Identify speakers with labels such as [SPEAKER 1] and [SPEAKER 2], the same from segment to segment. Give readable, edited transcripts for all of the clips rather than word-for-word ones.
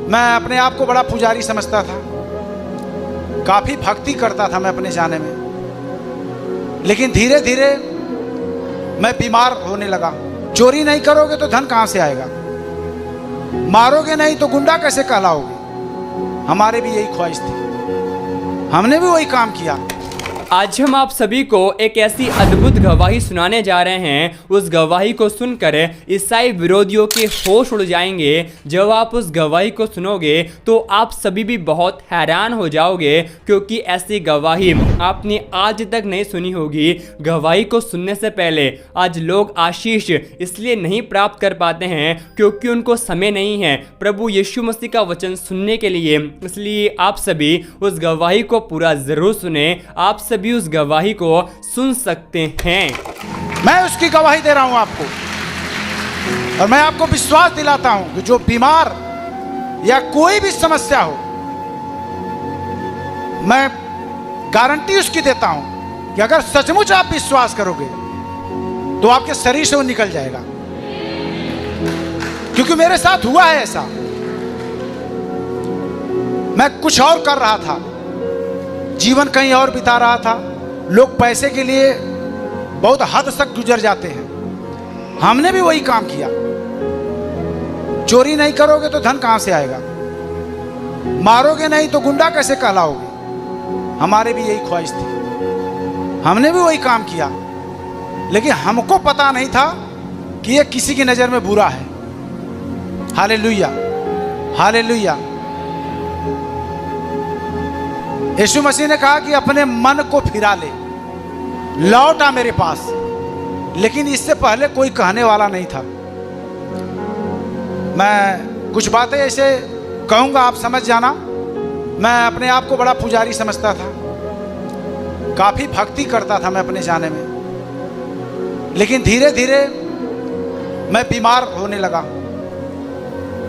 [SPEAKER 1] मैं अपने आप को बड़ा पुजारी समझता था, काफी भक्ति करता था मैं अपने जाने में, लेकिन धीरे धीरे मैं बीमार होने लगा। चोरी नहीं करोगे तो धन कहां से आएगा, मारोगे नहीं तो गुंडा कैसे कहलाओगे। हमारे भी यही ख्वाहिश थी, हमने भी वही काम किया।
[SPEAKER 2] आज हम आप सभी को एक ऐसी अद्भुत गवाही सुनाने जा रहे हैं। उस गवाही को सुनकर ईसाई विरोधियों के होश उड़ जाएंगे। जब आप उस गवाही को सुनोगे तो आप सभी भी बहुत हैरान हो जाओगे, क्योंकि ऐसी गवाही आपने आज तक नहीं सुनी होगी। गवाही को सुनने से पहले आज लोग आशीष इसलिए नहीं प्राप्त कर पाते हैं क्योंकि उनको समय नहीं है प्रभु यीशु मसीह का वचन सुनने के लिए। इसलिए आप सभी उस गवाही को पूरा जरूर सुने। आप सभी उस गवाही को सुन सकते हैं।
[SPEAKER 1] मैं उसकी गवाही दे रहा हूं आपको, और मैं आपको विश्वास दिलाता हूं कि जो बीमार या कोई भी समस्या हो, मैं गारंटी उसकी देता हूं कि अगर सचमुच आप विश्वास करोगे तो आपके शरीर से वो निकल जाएगा, क्योंकि मेरे साथ हुआ है ऐसा। मैं कुछ और कर रहा था, जीवन कहीं और बिता रहा था। लोग पैसे के लिए बहुत हद तक गुजर जाते हैं, हमने भी वही काम किया। चोरी नहीं करोगे तो धन कहां से आएगा, मारोगे नहीं तो गुंडा कैसे कहलाओगे। हमारे भी यही ख्वाहिश थी, हमने भी वही काम किया, लेकिन हमको पता नहीं था कि ये किसी की नजर में बुरा है। Hallelujah, hallelujah. यीशु मसीह ने कहा कि अपने मन को फिरा ले, लौट आ मेरे पास। लेकिन इससे पहले कोई कहने वाला नहीं था। मैं कुछ बातें ऐसे कहूंगा, आप समझ जाना। मैं अपने आप को बड़ा पुजारी समझता था, काफी भक्ति करता था मैं अपने जाने में, लेकिन धीरे धीरे मैं बीमार होने लगा।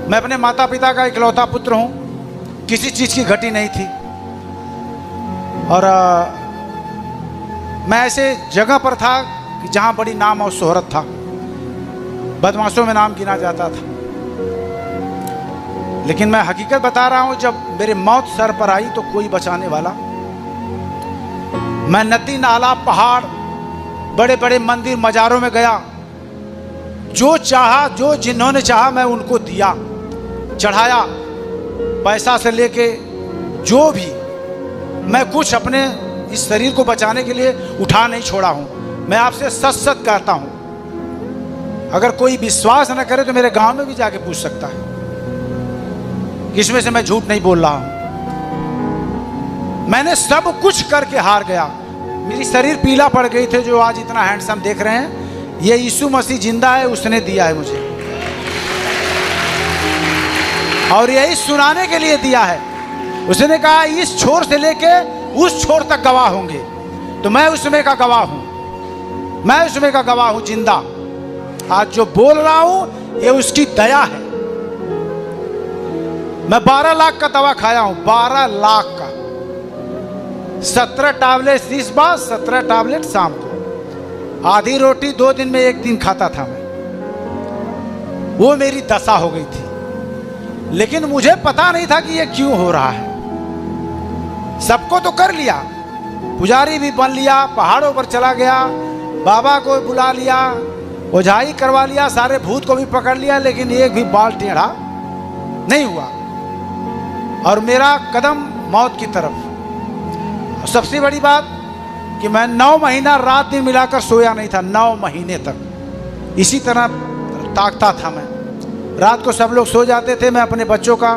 [SPEAKER 1] मैं अपने माता पिता का इकलौता पुत्र हूं, किसी चीज की घटी नहीं थी, और मैं ऐसे जगह पर था कि जहाँ बड़ी नाम और शोहरत था, बदमाशों में नाम गिना जाता था। लेकिन मैं हकीकत बता रहा हूँ, जब मेरी मौत सर पर आई तो कोई बचाने वाला। मैं नदी नाला पहाड़ बड़े बड़े मंदिर मज़ारों में गया, जो चाहा, जो जिन्होंने चाहा मैं उनको दिया, चढ़ाया, पैसा से लेके जो भी। मैं कुछ अपने इस शरीर को बचाने के लिए उठा नहीं छोड़ा हूं। मैं आपसे सच सच कहता हूं, अगर कोई विश्वास न करे तो मेरे गांव में भी जाके पूछ सकता है, इसमें से मैं झूठ नहीं बोल रहा हूं। मैंने सब कुछ करके हार गया। मेरी शरीर पीला पड़ गई थे, जो आज इतना हैंडसम देख रहे हैं, ये यीशु मसीह जिंदा है, उसने दिया है मुझे, और यही सुनाने के लिए दिया है। उसने कहा इस छोर से लेके उस छोर तक गवाह होंगे, तो मैं उसमें का गवाह हूं, मैं उसमें का गवाह हूं जिंदा। आज जो बोल रहा हूं ये उसकी दया है। मैं 12 लाख का दवा खाया हूं, 12 लाख का। 17 टैबलेट इस बार, 17 टैबलेट शाम को। आधी रोटी 2 दिन में 1 दिन खाता था मैं। वो मेरी दशा हो गई थी, लेकिन मुझे पता नहीं था कि ये क्यों हो रहा है। सबको तो कर लिया, पुजारी भी बन लिया, पहाड़ों पर चला गया, बाबा को बुला लिया, ओझाई करवा लिया, सारे भूत को भी पकड़ लिया, लेकिन एक भी बाल टेढ़ा नहीं हुआ, और मेरा कदम मौत की तरफ। सबसे बड़ी बात कि मैं 9 महीना रात दिन मिलाकर सोया नहीं था, 9 महीने तक इसी तरह ताकता था मैं। रात को सब लोग सो जाते थे, मैं अपने बच्चों का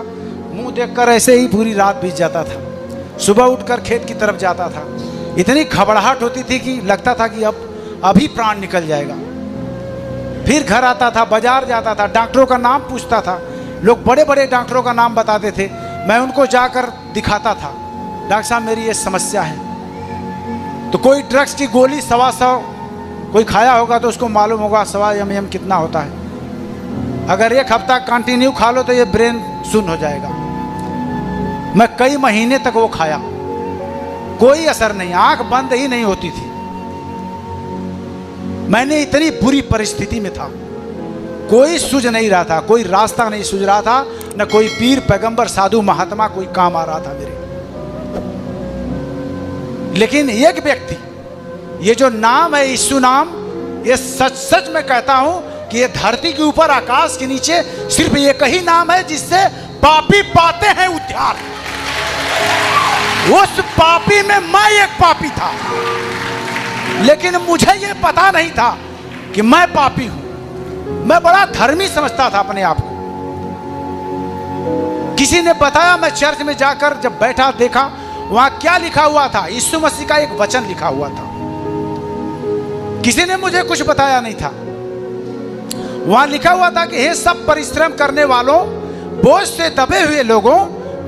[SPEAKER 1] मुंह देखकर ऐसे ही पूरी रात बीत जाता था। सुबह उठकर खेत की तरफ जाता था, इतनी घबराहट होती थी कि लगता था कि अब अभी प्राण निकल जाएगा। फिर घर आता था, बाजार जाता था, डॉक्टरों का नाम पूछता था। लोग बड़े बड़े डॉक्टरों का नाम बताते थे, मैं उनको जाकर दिखाता था, डॉक्टर साहब मेरी ये समस्या है। तो कोई ड्रग्स की गोली 125 कोई खाया होगा तो उसको मालूम होगा 125 ml कितना होता है। अगर 1 हफ्ता कंटिन्यू खा लो तो ये ब्रेन सुन्न हो जाएगा। मैं कई महीने तक वो खाया, कोई असर नहीं, आंख बंद ही नहीं होती थी। मैंने इतनी बुरी परिस्थिति में था, कोई सूझ नहीं रहा था, कोई रास्ता नहीं सूझ रहा था, न कोई पीर पैगंबर साधु महात्मा कोई काम आ रहा था मेरे। लेकिन एक व्यक्ति, ये जो नाम है यीशु नाम, ये सच सच मैं कहता हूं कि ये धरती के ऊपर आकाश के नीचे सिर्फ एक ही नाम है जिससे पापी पाते हैं उद्धार। उस पापी में मैं एक पापी था, लेकिन मुझे ये पता नहीं था कि मैं पापी हूं। मैं बड़ा धर्मी समझता था अपने आप को। किसी ने बताया, मैं चर्च में जाकर जब बैठा देखा वहां क्या लिखा हुआ था, यीशु मसीह का एक वचन लिखा हुआ था। किसी ने मुझे कुछ बताया नहीं था। वहां लिखा हुआ था कि हे सब परिश्रम करने वालों, बोझ से दबे हुए लोगों,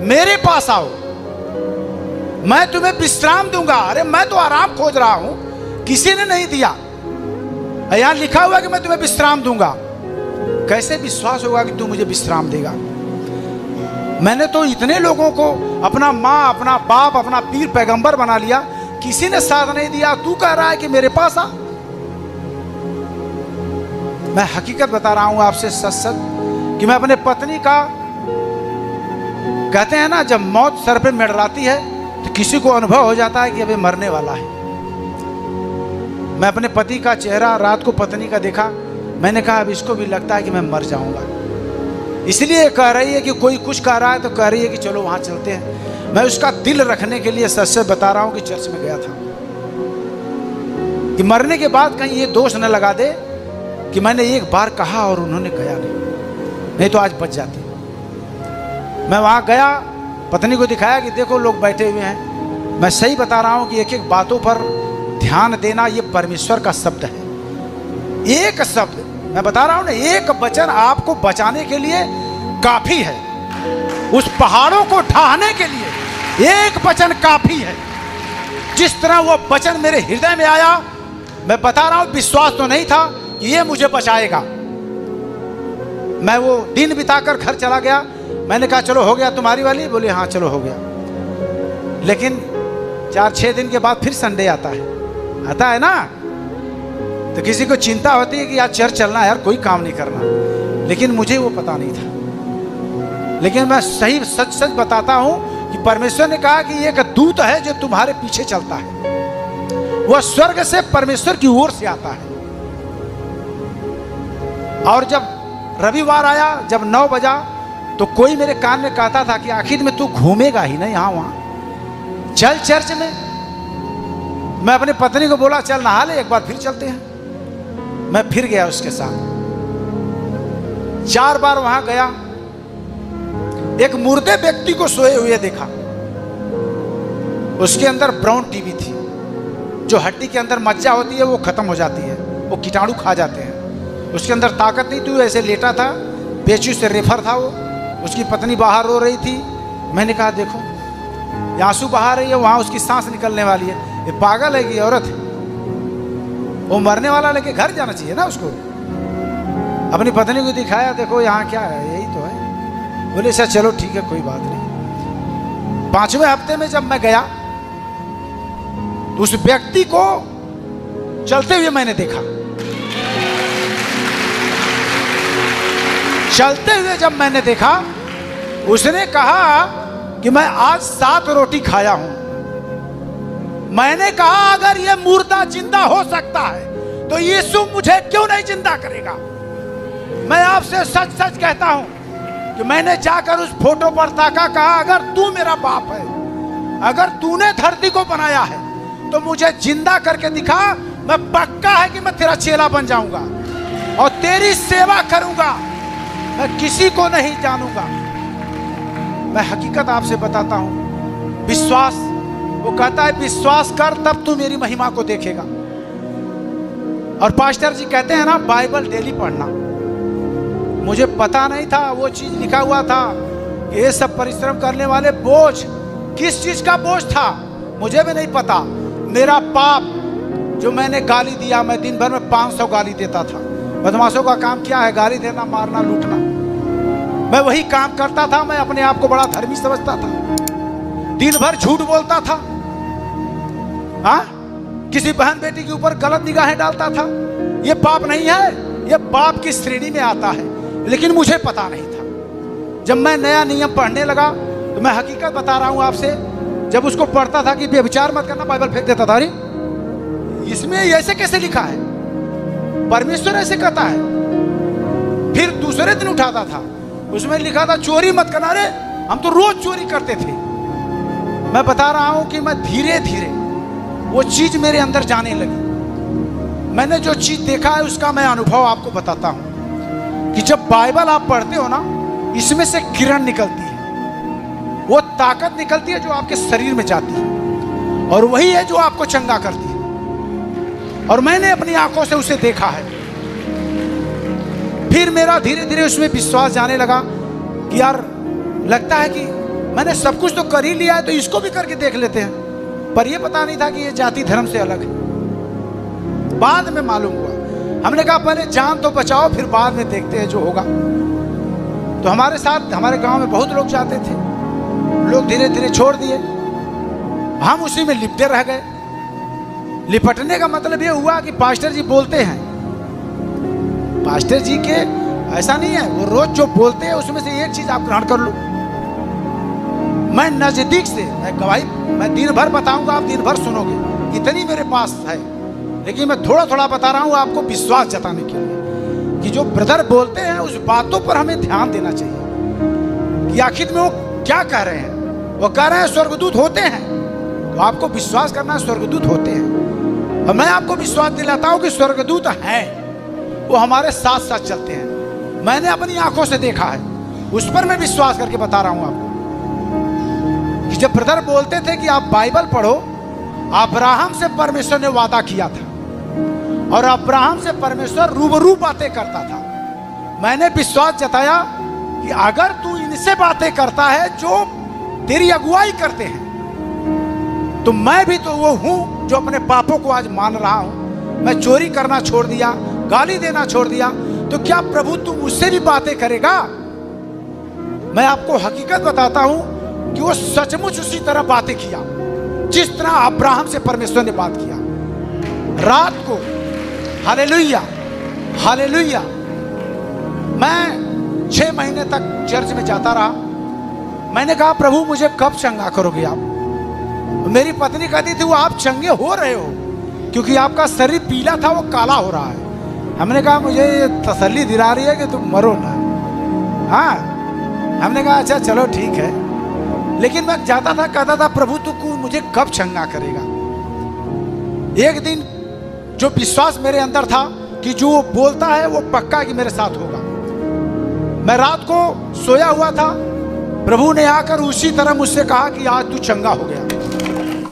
[SPEAKER 1] मेरे पास आओ, मैं तुम्हें विश्राम दूंगा। अरे मैं तो आराम खोज रहा हूं, किसी ने नहीं दिया। यहां लिखा हुआ कि मैं तुम्हें विश्राम दूंगा। कैसे विश्वास होगा कि तू मुझे विश्राम देगा? मैंने तो इतने लोगों को अपना माँ, अपना बाप, अपना पीर पैगंबर बना लिया, किसी ने साथ नहीं दिया। तू कह रहा है कि मेरे पास आ। मैं हकीकत बता रहा हूं आपसे सच सच कि मैं अपने पत्नी का, कहते हैं ना जब मौत सर पे मंडराती है तो किसी को अनुभव हो जाता है कि अबे मरने वाला है। मैं अपने पति का चेहरा रात को पत्नी का देखा, मैंने कहा अब इसको भी लगता है कि मैं मर जाऊंगा। इसलिए कह रही है कि कोई कुछ कह रहा है तो कह रही है कि चलो वहां चलते हैं। मैं उसका दिल रखने के लिए सच सच बता रहा हूं कि चर्च में गया था कि मरने के बाद कहीं ये दोष न लगा दे कि मैंने एक बार कहा और उन्होंने कहा नहीं तो आज बच जाती। मैं वहां गया, पत्नी को दिखाया कि देखो लोग बैठे हुए हैं। मैं सही बता रहा हूं कि एक एक बातों पर ध्यान देना ये परमेश्वर का शब्द है। एक शब्द मैं बता रहा हूं ना, एक वचन आपको बचाने के लिए काफी है। उस पहाड़ों को ढाने के लिए एक वचन काफी है। जिस तरह वो वचन मेरे हृदय में आया, मैं बता रहा हूं विश्वास तो नहीं था कि ये मुझे बचाएगा। मैं वो दिन बिताकर घर चला गया। मैंने कहा चलो हो गया तुम्हारी वाली? बोले हाँ चलो हो गया। लेकिन 4-6 दिन के बाद फिर संडे आता है ना, तो किसी को चिंता होती है कि यार चर्च चलना है, यार कोई काम नहीं करना। लेकिन मुझे वो पता नहीं था। लेकिन मैं सही सच सच बताता हूं कि परमेश्वर ने कहा कि एक दूत है जो तुम्हारे पीछे चलता है। वह स्वर्ग से परमेश्वर की ओर से आता है। और जब रविवार आया, जब 9 बजा, तो कोई मेरे कान में कहता था कि आखिर में तू घूमेगा ही ना यहाँ वहां, चल चर्च में। मैं अपनी पत्नी को बोला चल नहा ले, एक बार फिर चलते हैं। मैं फिर गया उसके साथ। 4 बार वहां गया। एक मुर्दे व्यक्ति को सोए हुए देखा। उसके अंदर ब्राउन टीबी थी। जो हड्डी के अंदर मज्जा होती है वो खत्म हो जाती है, वो कीटाणु खा जाते हैं। उसके अंदर ताकत नहीं थी, ऐसे लेटा था, पेचू से रेफर था वो। उसकी पत्नी बाहर रो रही थी। मैंने कहा देखो ये आंसू बहा रही है, वहां उसकी सांस निकलने वाली है। ये पागल है कि औरत है, वो मरने वाला लेके घर जाना चाहिए ना उसको। अपनी पत्नी को दिखाया, देखो यहाँ क्या है, यही तो है। बोले सर चलो ठीक है कोई बात नहीं। 5वें हफ्ते में जब मैं गया तो उस व्यक्ति को चलते हुए मैंने देखा। चलते हुए जब मैंने देखा, उसने कहा कि मैं आज 7 रोटी खाया हूं। मैंने कहा अगर ये मुर्दा जिंदा हो सकता है तो यीशु मुझे क्यों नहीं जिंदा करेगा? मैं आपसे सच सच कहता हूं कि मैंने जाकर उस फोटो पर ताका, कहा अगर तू मेरा बाप है, अगर तूने धरती को बनाया है तो मुझे जिंदा करके दिखा। मैं पक्का है कि मैं तेरा चेला बन जाऊंगा और तेरी सेवा करूंगा। मैं किसी को नहीं जानूंगा। मैं हकीकत आपसे बताता हूं। विश्वास, वो कहता है विश्वास कर तब तू मेरी महिमा को देखेगा। और पास्टर जी कहते हैं ना बाइबल डेली पढ़ना। मुझे पता नहीं था वो चीज लिखा हुआ था, ये सब परिश्रम करने वाले बोझ। किस चीज का बोझ था मुझे भी नहीं पता। मेरा पाप जो मैंने गाली दिया, मैं दिन भर में 500 गाली देता था। बदमाशों का काम क्या है? गाली देना, मारना, लूटना। मैं वही काम करता था। मैं अपने आप को बड़ा धर्मी समझता था। दिन भर झूठ बोलता था। हाँ, किसी बहन बेटी के ऊपर गलत निगाहें डालता था। ये पाप नहीं है, ये पाप की श्रेणी में आता है, लेकिन मुझे पता नहीं था। जब मैं नया नियम पढ़ने लगा तो मैं हकीकत बता रहा हूं आपसे, जब उसको पढ़ता था कि व्यभिचार मत करना, बाइबल फेंक देता था। अरे इसमें ऐसे कैसे लिखा है, परमेश्वर ऐसे कहता है। फिर दूसरे दिन उठाता था, उसमें लिखा था चोरी मत करना। अरे हम तो रोज चोरी करते थे। मैं बता रहा हूं कि मैं धीरे धीरे वो चीज मेरे अंदर जाने लगी। मैंने जो चीज देखा है उसका मैं अनुभव आपको बताता हूं कि जब बाइबल आप पढ़ते हो ना, इसमें से किरण निकलती है, वो ताकत निकलती है जो आपके शरीर में जाती है, और वही है जो आपको चंगा करती है। और मैंने अपनी आंखों से उसे देखा है। फिर मेरा धीरे धीरे उसमें विश्वास जाने लगा कि यार लगता है कि मैंने सब कुछ तो कर ही लिया है, तो इसको भी करके देख लेते हैं। पर यह पता नहीं था कि ये जाति धर्म से अलग है। बाद में मालूम हुआ। हमने कहा पहले जान तो बचाओ, फिर बाद में देखते हैं जो होगा। तो हमारे साथ हमारे गांव में बहुत लोग जाते थे, लोग धीरे धीरे छोड़ दिए, हम उसी में लिपटे रह गए। लिपटने का मतलब ये हुआ कि पास्टर जी बोलते हैं, पास्टर जी के ऐसा नहीं है, वो रोज जो बोलते हैं उसमें से एक चीज आप ग्रहण कर लो। मैं नजदीक से मैं गवाही मैं दिन भर बताऊंगा, आप दिन भर सुनोगे, इतनी मेरे पास है। लेकिन मैं थोड़ा थोड़ा बता रहा हूं आपको विश्वास जताने के लिए कि जो ब्रदर बोलते हैं उस बातों पर हमें ध्यान देना चाहिए कि आखिर में वो क्या कह रहे हैं। वो कह रहे हैं स्वर्गदूत होते हैं, तो आपको विश्वास करना है स्वर्गदूत होते हैं। और मैं आपको विश्वास दिलाता हूं कि स्वर्गदूत हैं, वो हमारे साथ साथ चलते हैं। मैंने अपनी आंखों से देखा है, उस पर मैं विश्वास करके बता रहा हूं आपको कि जब ब्रदर बोलते थे कि आप बाइबल पढ़ो, अब्राहम से परमेश्वर ने वादा किया था और अब्राहम से परमेश्वर रूबरू बातें करता था। मैंने विश्वास जताया कि अगर तू इनसे बातें करता है जो तेरी अगुवाई करते हैं, तो मैं भी तो वो हूं जो अपने पापों को आज मान रहा हूं। मैं चोरी करना छोड़ दिया, गाली देना छोड़ दिया, तो क्या प्रभु तू मुझसे भी बातें करेगा? मैं आपको हकीकत बताता हूं कि वो सचमुच उसी तरह बातें किया जिस तरह अब्राहम से परमेश्वर ने बात किया। रात को हालेलुया हालेलुया, मैं 6 महीने तक चर्च में जाता रहा। मैंने कहा प्रभु मुझे कब चंगा करोगे आप? मेरी पत्नी कहती थी वो आप चंगे हो रहे हो क्योंकि आपका शरीर पीला था, वो काला हो रहा है। हमने कहा मुझे ये तसल्ली दिला रही है कि तुम मरो ना। हाँ, हमने कहा अच्छा चलो ठीक है। लेकिन मैं जाता था, कहता था प्रभु तू मुझे कब चंगा करेगा? एक दिन जो विश्वास मेरे अंदर था कि जो वो बोलता है वो पक्का कि मेरे साथ होगा। मैं रात को सोया हुआ था, प्रभु ने आकर उसी तरह मुझसे कहा कि आज तू चंगा हो गया।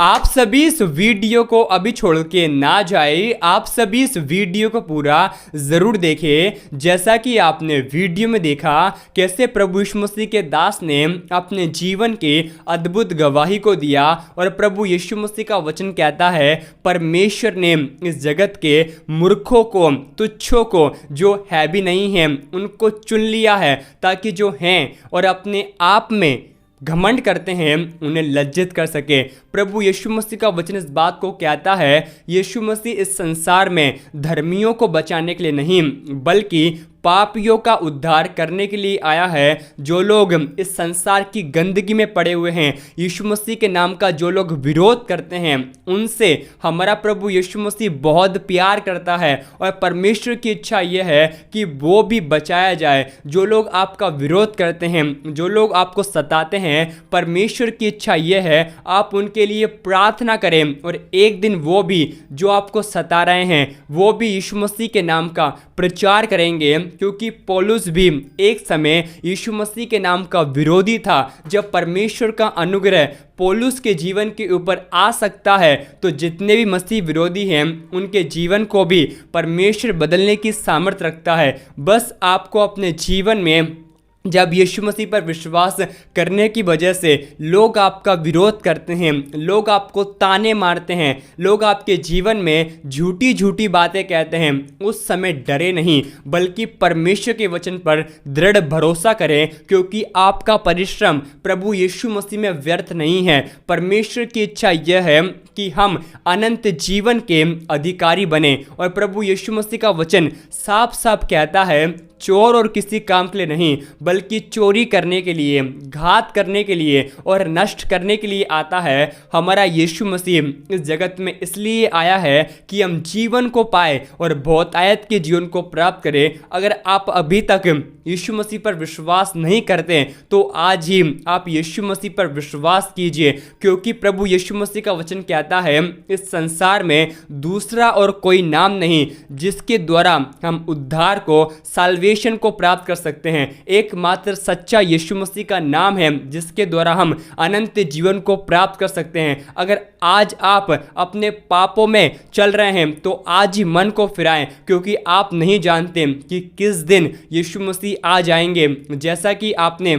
[SPEAKER 2] आप सभी इस वीडियो को अभी छोड़ के ना जाए, आप सभी इस वीडियो को पूरा जरूर देखें। जैसा कि आपने वीडियो में देखा कैसे प्रभु यीशु मसीह के दास ने अपने जीवन के अद्भुत गवाही को दिया, और प्रभु यीशु मसीह का वचन कहता है परमेश्वर ने इस जगत के मूर्खों को, तुच्छों को, जो है भी नहीं है उनको चुन लिया है ताकि जो हैं और अपने आप में घमंड करते हैं उन्हें लज्जित कर सके। प्रभु यीशु मसीह का वचन इस बात को कहता है, यीशु मसीह इस संसार में धर्मियों को बचाने के लिए नहीं बल्कि पापियों का उद्धार करने के लिए आया है। जो लोग इस संसार की गंदगी में पड़े हुए हैं, यीशु मसीह के नाम का जो लोग विरोध करते हैं, उनसे हमारा प्रभु यीशु मसीह बहुत प्यार करता है और परमेश्वर की इच्छा यह है कि वो भी बचाया जाए। जो लोग आपका विरोध करते हैं, जो लोग आपको सताते हैं, परमेश्वर की इच्छा यह है आप उनके लिए प्रार्थना करें और एक दिन वो भी जो आपको सता रहे हैं वो भी यीशु मसीह के नाम का प्रचार करेंगे। क्योंकि पौलुस भी एक समय यीशु मसीह के नाम का विरोधी था। जब परमेश्वर का अनुग्रह पौलुस के जीवन के ऊपर आ सकता है तो जितने भी मसीह विरोधी हैं उनके जीवन को भी परमेश्वर बदलने की सामर्थ्य रखता है। बस आपको अपने जीवन में जब यीशु मसीह पर विश्वास करने की वजह से लोग आपका विरोध करते हैं, लोग आपको ताने मारते हैं, लोग आपके जीवन में झूठी झूठी बातें कहते हैं, उस समय डरे नहीं बल्कि परमेश्वर के वचन पर दृढ़ भरोसा करें, क्योंकि आपका परिश्रम प्रभु यीशु मसीह में व्यर्थ नहीं है। परमेश्वर की इच्छा यह है कि हम अनंत जीवन के अधिकारी बने। और प्रभु यीशु मसीह का वचन साफ साफ कहता है, चोर और किसी काम के लिए नहीं बल्कि चोरी करने के लिए, घात करने के लिए और नष्ट करने के लिए आता है। हमारा यीशु मसीह इस जगत में इसलिए आया है कि हम जीवन को पाए और बहुतायत के जीवन को प्राप्त करें। अगर आप अभी तक यीशु मसीह पर विश्वास नहीं करते तो आज ही आप यीशु मसीह पर विश्वास कीजिए, क्योंकि प्रभु यीशु मसीह का वचन कहता है, इस संसार में दूसरा और कोई नाम नहीं जिसके द्वारा हम उद्धार को, साल्वेशन को प्राप्त कर सकते हैं। एकमात्र सच्चा यीशु मसीह का नाम है जिसके द्वारा हम अनंत जीवन को प्राप्त कर सकते हैं। अगर आज आप अपने पापों में चल रहे हैं तो आज ही मन को फिराएं, क्योंकि आप नहीं जानते कि किस दिन यीशु मसीह आ जाएंगे। जैसा कि आपने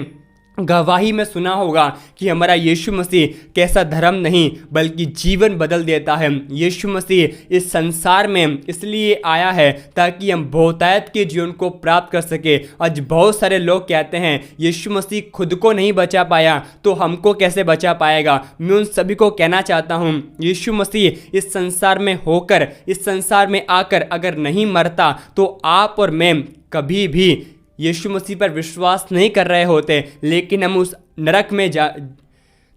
[SPEAKER 2] गवाही में सुना होगा कि हमारा यीशु मसीह कैसा धर्म नहीं बल्कि जीवन बदल देता है। यीशु मसीह इस संसार में इसलिए आया है ताकि हम बहुतायत के जीवन को प्राप्त कर सके। आज बहुत सारे लोग कहते हैं यीशु मसीह खुद को नहीं बचा पाया तो हमको कैसे बचा पाएगा। मैं उन सभी को कहना चाहता हूँ, यीशु मसीह इस संसार में होकर, इस संसार में आकर अगर नहीं मरता तो आप और मैं कभी भी यीशु मसीह पर विश्वास नहीं कर रहे होते, लेकिन हम उस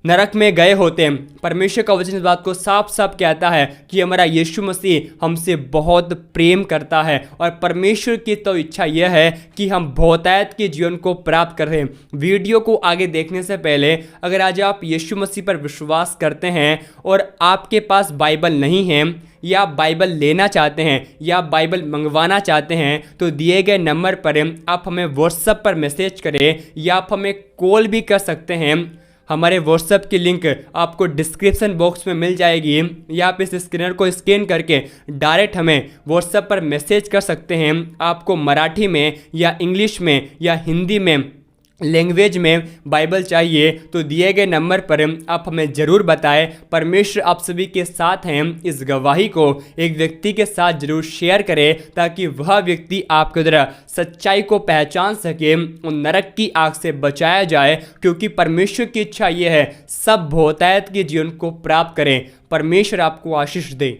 [SPEAKER 2] नरक में गए होते हैं। परमेश्वर का वचन इस बात को साफ साफ कहता है कि हमारा यीशु मसीह हमसे बहुत प्रेम करता है और परमेश्वर की तो इच्छा यह है कि हम बहुतायत के जीवन को प्राप्त करें। वीडियो को आगे देखने से पहले अगर आज आप यीशु मसीह पर विश्वास करते हैं और आपके पास बाइबल नहीं है या आप बाइबल लेना चाहते हैं या आप बाइबल मंगवाना चाहते हैं तो दिए गए नंबर पर आप हमें व्हाट्सएप पर मैसेज करें या आप हमें कॉल भी कर सकते हैं। हमारे व्हाट्सएप की लिंक आपको डिस्क्रिप्शन बॉक्स में मिल जाएगी या आप इस स्कैनर को स्कैन करके डायरेक्ट हमें व्हाट्सएप पर मैसेज कर सकते हैं। आपको मराठी में या इंग्लिश में या हिंदी में लैंग्वेज में बाइबल चाहिए तो दिए गए नंबर पर आप हमें ज़रूर बताएं। परमेश्वर आप सभी के साथ हैं। इस गवाही को एक व्यक्ति के साथ जरूर शेयर करें ताकि वह व्यक्ति आपके द्वारा सच्चाई को पहचान सके और नरक की आग से बचाया जाए, क्योंकि परमेश्वर की इच्छा यह है सब बहुतायत के जीवन को प्राप्त करें। परमेश्वर आपको आशीष दे।